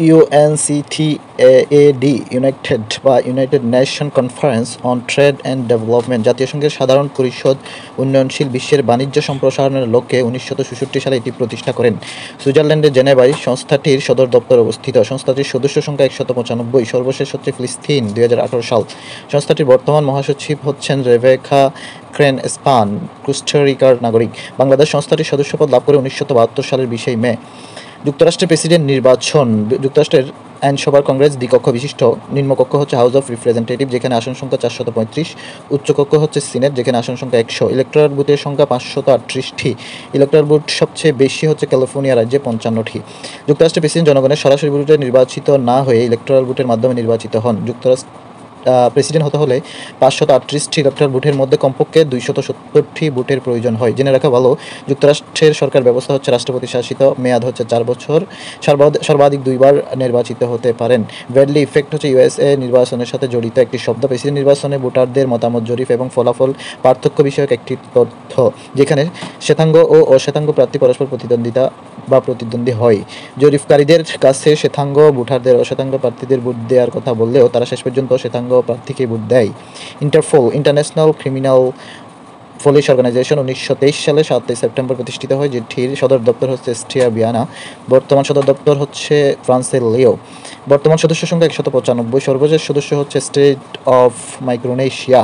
UNCTAD United nation conference on trade and development জাতিসংঘের সাধারণ পরিষদ উন্নয়নশীল বিশ্বের বাণিজ্য সম্প্রসারণের লক্ষ্যে 1966 সালে এটি প্রতিষ্ঠা করেন। সুইজারল্যান্ডের জেনেভায় সংস্থাটির সদর দপ্তর অবস্থিত। সংস্থাটির সদস্য সংখ্যা 195, সর্বশেষ হচ্ছে ফিলিস্তিন 2018 সাল। সংস্থাটির বর্তমান মহাসচিব হচ্ছেন রেবেকা ক্রেন-স্পান, কোস্টারিকার নাগরিক। বাংলাদেশ সংস্থাটির সদস্যপদ লাভ করে 1972 সালের 20 মে। যুক্তরাষ্ট্রের প্রেসিডেন্ট নির্বাচন। যুক্তরাষ্ট্রের আইনসভার কংগ্রেস দ্বিকক্ষ বিশিষ্ট। নিম্নকক্ষ হচ্ছে হাউস অফ রিপ্রেজেন্টেটিভ, যেখানে আসন সংখ্যা 435। উচ্চকক্ষ হচ্ছে সিনেট, যেখানে আসন সংখ্যা 100। ইলেকট্রাল বুথের সংখ্যা 538টি। ইলেকট্রাল বুথ সবচেয়ে বেশি হচ্ছে ক্যালিফোর্নিয়া রাজ্যে 55টি। যুক্তরাষ্ট্রের প্রেসিডেন্ট জনগণের সরাসরি ভোটে নির্বাচিত না হয়ে ইলেকট্রাল বুথের মাধ্যমে নির্বাচিত হন। প্রেসিডেন্ট হতে হলে 538টি ইলেকট্রাল বুথের মধ্যে কমপক্ষে 270টি বুথের প্রয়োজন হয়। জেনে রাখা ভালো, যুক্তরাষ্ট্রের সরকার ব্যবস্থা হচ্ছে রাষ্ট্রপতি শাসিত, মেয়াদ হচ্ছে 4 বছর, সর্বাধিক 2 বার নির্বাচিত হতে পারেন। ব্র্যাডলি ইফেক্ট হচ্ছে ইউএসএ নির্বাচনের সাথে জড়িত একটি শব্দ। প্রেসিডেন্ট নির্বাচনে ভোটারদের মতামত জরিপ এবং ফলাফল পার্থক্য বিষয়ক একটি তথ্য, যেখানে শ্বেতাঙ্গ ও অশ্বেতাঙ্গ প্রার্থী পরস্পর প্রতিদ্বন্দ্বী হয়। জরিপকারীদের কাছে শ্বেতাঙ্গ ভোটারদের অশ্বেতাঙ্গ প্রার্থীদের ভোট দেওয়ার কথা বললেও তারা শেষ পর্যন্ত শ্বেতাঙ্গ প্রার্থীকে ভোট দেয়। Interpol international criminal police organisation 1923 সালে 7 সেপ্টেম্বর প্রতিষ্ঠিত হয়, যেটির সদর দপ্তর হচ্ছে অস্ট্রিয়া ভিয়েনা। বর্তমান সদর দপ্তর হচ্ছে ফ্রান্সের লিও। বর্তমান সদস্য সংখ্যা 195। সর্বশেষ সদস্য হচ্ছে স্টেট অফ মাইক্রোনেশিয়া।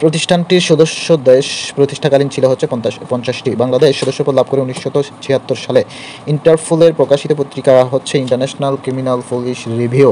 প্রতিষ্ঠানটির সদস্য দেশ প্রতিষ্ঠাকালীন ছিল হচ্ছে 50টি। বাংলাদেশ সদস্যপদ লাভ করে 1976 সালে। ইন্টারপোলের প্রকাশিত পত্রিকা হচ্ছে ইন্টারন্যাশনাল ক্রিমিনাল পুলিশ রিভিউ।